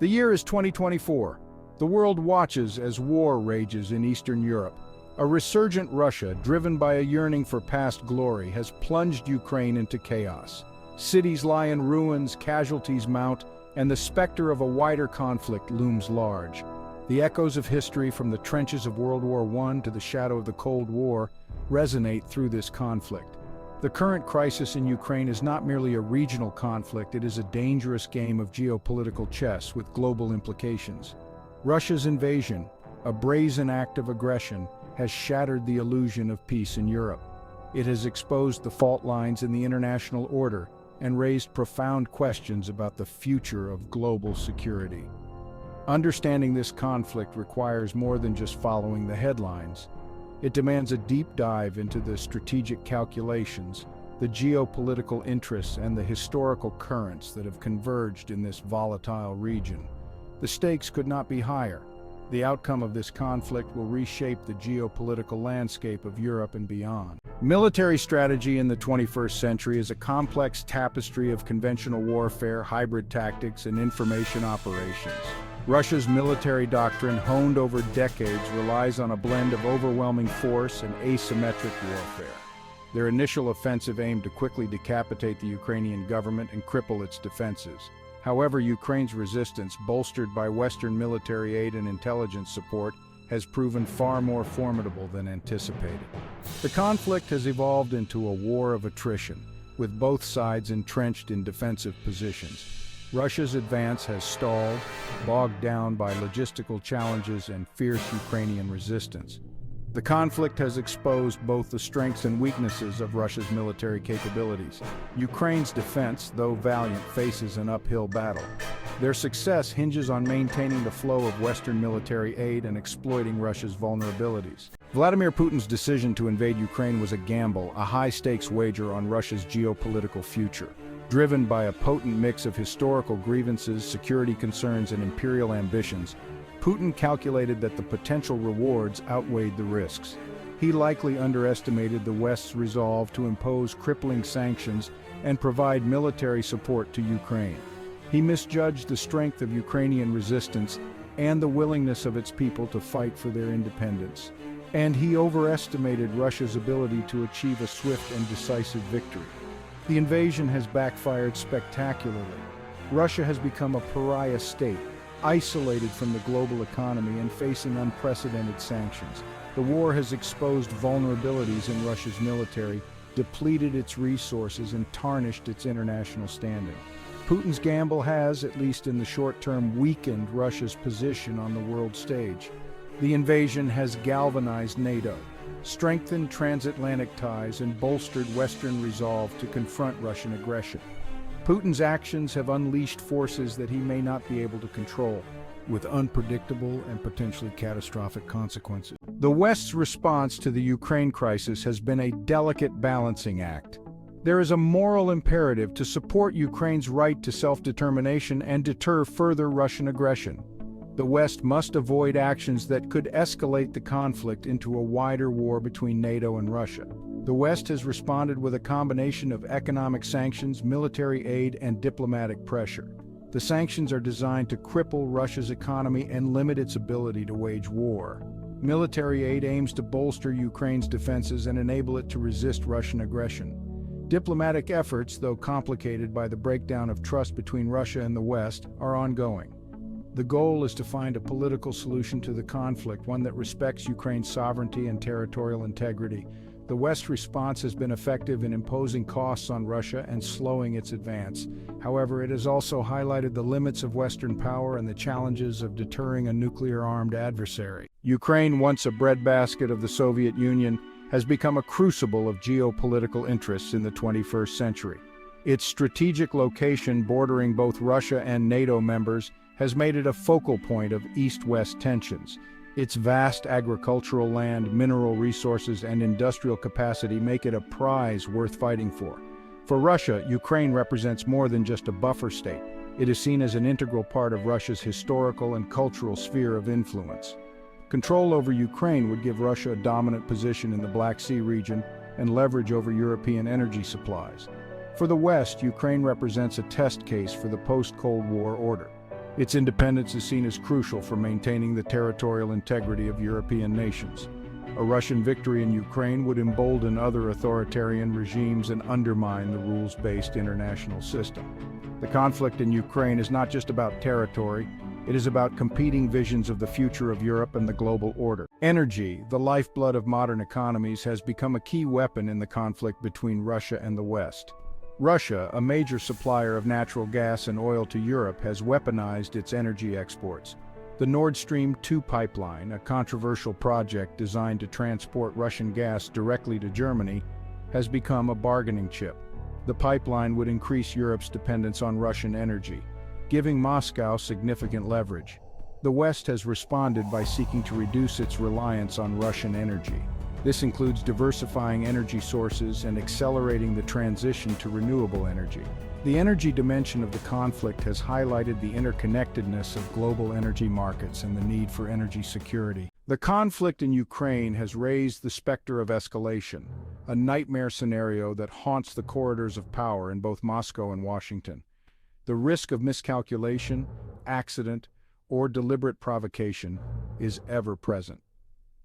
The year is 2024. The world watches as war rages in Eastern Europe. A resurgent Russia, driven by a yearning for past glory, has plunged Ukraine into chaos. Cities lie in ruins, casualties mount, and the specter of a wider conflict looms large. The echoes of history, from the trenches of World War I to the shadow of the Cold War, resonate through this conflict. The current crisis in Ukraine is not merely a regional conflict, it is a dangerous game of geopolitical chess with global implications. Russia's invasion, a brazen act of aggression, has shattered the illusion of peace in Europe. It has exposed the fault lines in the international order and raised profound questions about the future of global security. Understanding this conflict requires more than just following the headlines. It demands a deep dive into the strategic calculations, the geopolitical interests, and the historical currents that have converged in this volatile region. The stakes could not be higher. The outcome of this conflict will reshape the geopolitical landscape of Europe and beyond. Military strategy in the 21st century is a complex tapestry of conventional warfare, hybrid tactics, and information operations. Russia's military doctrine, honed over decades, relies on a blend of overwhelming force and asymmetric warfare. Their initial offensive aimed to quickly decapitate the Ukrainian government and cripple its defenses. However, Ukraine's resistance, bolstered by Western military aid and intelligence support, has proven far more formidable than anticipated. The conflict has evolved into a war of attrition, with both sides entrenched in defensive positions. Russia's advance has stalled, bogged down by logistical challenges and fierce Ukrainian resistance. The conflict has exposed both the strengths and weaknesses of Russia's military capabilities. Ukraine's defense, though valiant, faces an uphill battle. Their success hinges on maintaining the flow of Western military aid and exploiting Russia's vulnerabilities. Vladimir Putin's decision to invade Ukraine was a gamble, a high-stakes wager on Russia's geopolitical future. Driven by a potent mix of historical grievances, security concerns, and imperial ambitions, Putin calculated that the potential rewards outweighed the risks. He likely underestimated the West's resolve to impose crippling sanctions and provide military support to Ukraine. He misjudged the strength of Ukrainian resistance and the willingness of its people to fight for their independence. And he overestimated Russia's ability to achieve a swift and decisive victory. The invasion has backfired spectacularly. Russia has become a pariah state, isolated from the global economy and facing unprecedented sanctions. The war has exposed vulnerabilities in Russia's military, depleted its resources, and tarnished its international standing. Putin's gamble has, at least in the short term, weakened Russia's position on the world stage. The invasion has galvanized NATO, strengthened transatlantic ties, and bolstered Western resolve to confront Russian aggression. Putin's actions have unleashed forces that he may not be able to control, with unpredictable and potentially catastrophic consequences. The West's response to the Ukraine crisis has been a delicate balancing act. There is a moral imperative to support Ukraine's right to self-determination and deter further Russian aggression. The West must avoid actions that could escalate the conflict into a wider war between NATO and Russia. The West has responded with a combination of economic sanctions, military aid, and diplomatic pressure. The sanctions are designed to cripple Russia's economy and limit its ability to wage war. Military aid aims to bolster Ukraine's defenses and enable it to resist Russian aggression. Diplomatic efforts, though complicated by the breakdown of trust between Russia and the West, are ongoing. The goal is to find a political solution to the conflict, one that respects Ukraine's sovereignty and territorial integrity. The West's response has been effective in imposing costs on Russia and slowing its advance. However, it has also highlighted the limits of Western power and the challenges of deterring a nuclear-armed adversary. Ukraine, once a breadbasket of the Soviet Union, has become a crucible of geopolitical interests in the 21st century. Its strategic location, bordering both Russia and NATO members, has made it a focal point of East-West tensions. Its vast agricultural land, mineral resources, and industrial capacity make it a prize worth fighting for. For Russia, Ukraine represents more than just a buffer state. It is seen as an integral part of Russia's historical and cultural sphere of influence. Control over Ukraine would give Russia a dominant position in the Black Sea region and leverage over European energy supplies. For the West, Ukraine represents a test case for the post-Cold War order. Its independence is seen as crucial for maintaining the territorial integrity of European nations. A Russian victory in Ukraine would embolden other authoritarian regimes and undermine the rules-based international system. The conflict in Ukraine is not just about territory, it is about competing visions of the future of Europe and the global order. Energy, the lifeblood of modern economies, has become a key weapon in the conflict between Russia and the West. Russia, a major supplier of natural gas and oil to Europe, has weaponized its energy exports. The Nord Stream 2 pipeline, a controversial project designed to transport Russian gas directly to Germany, has become a bargaining chip. The pipeline would increase Europe's dependence on Russian energy, giving Moscow significant leverage. The West has responded by seeking to reduce its reliance on Russian energy. This includes diversifying energy sources and accelerating the transition to renewable energy. The energy dimension of the conflict has highlighted the interconnectedness of global energy markets and the need for energy security. The conflict in Ukraine has raised the specter of escalation, a nightmare scenario that haunts the corridors of power in both Moscow and Washington. The risk of miscalculation, accident, or deliberate provocation is ever present.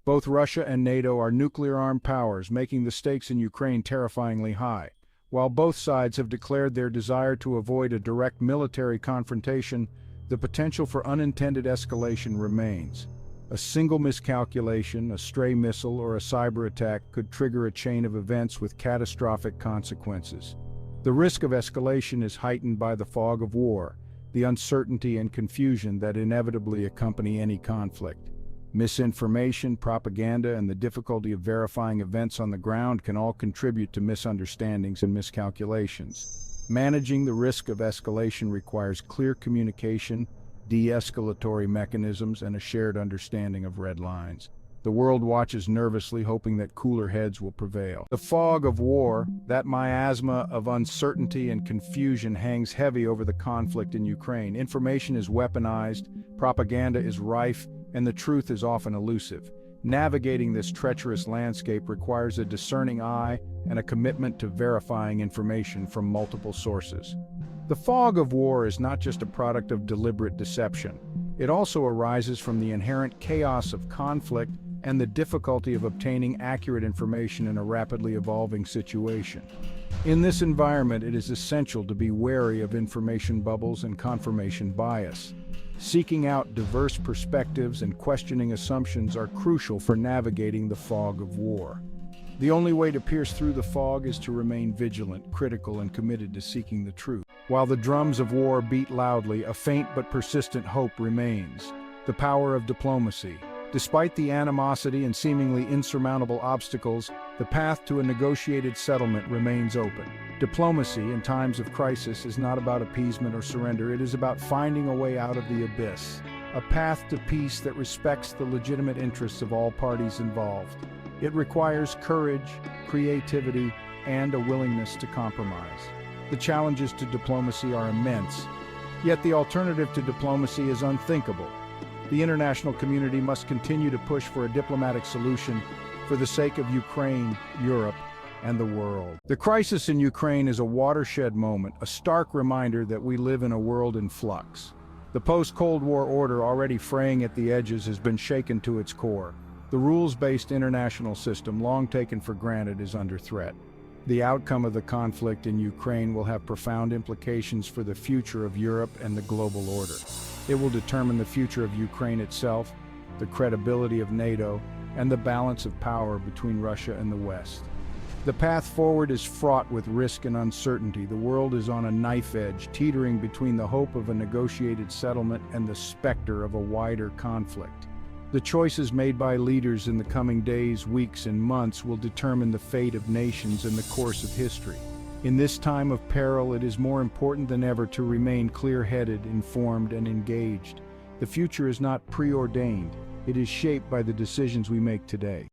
Both Russia and NATO are nuclear-armed powers, making the stakes in Ukraine terrifyingly high. While both sides have declared their desire to avoid a direct military confrontation, the potential for unintended escalation remains. A single miscalculation, a stray missile, or a cyber attack could trigger a chain of events with catastrophic consequences. The risk of escalation is heightened by the fog of war, the uncertainty and confusion that inevitably accompany any conflict. Misinformation, propaganda, and the difficulty of verifying events on the ground can all contribute to misunderstandings and miscalculations. Managing the risk of escalation requires clear communication, de-escalatory mechanisms, and a shared understanding of red lines. The world watches nervously, hoping that cooler heads will prevail. The fog of war, that miasma of uncertainty and confusion, hangs heavy over the conflict in Ukraine. Information is weaponized, propaganda is rife, and the truth is often elusive. Navigating this treacherous landscape requires a discerning eye and a commitment to verifying information from multiple sources. The fog of war is not just a product of deliberate deception. It also arises from the inherent chaos of conflict and the difficulty of obtaining accurate information in a rapidly evolving situation. In this environment, it is essential to be wary of information bubbles and confirmation bias. Seeking out diverse perspectives and questioning assumptions are crucial for navigating the fog of war. The only way to pierce through the fog is to remain vigilant, critical, and committed to seeking the truth. While the drums of war beat loudly, a faint but persistent hope remains: the power of diplomacy. Despite the animosity and seemingly insurmountable obstacles, the path to a negotiated settlement remains open. Diplomacy in times of crisis is not about appeasement or surrender. It is about finding a way out of the abyss, a path to peace that respects the legitimate interests of all parties involved. It requires courage, creativity, and a willingness to compromise. The challenges to diplomacy are immense, yet the alternative to diplomacy is unthinkable. The international community must continue to push for a diplomatic solution for the sake of Ukraine, Europe, and the world. The crisis in Ukraine is a watershed moment, a stark reminder that we live in a world in flux. The post-Cold War order, already fraying at the edges, has been shaken to its core. The rules-based international system, long taken for granted, is under threat. The outcome of the conflict in Ukraine will have profound implications for the future of Europe and the global order. It will determine the future of Ukraine itself, the credibility of NATO, and the balance of power between Russia and the West. The path forward is fraught with risk and uncertainty. The world is on a knife edge, teetering between the hope of a negotiated settlement and the specter of a wider conflict. The choices made by leaders in the coming days, weeks, and months will determine the fate of nations and the course of history. In this time of peril, it is more important than ever to remain clear-headed, informed, and engaged. The future is not preordained. It is shaped by the decisions we make today.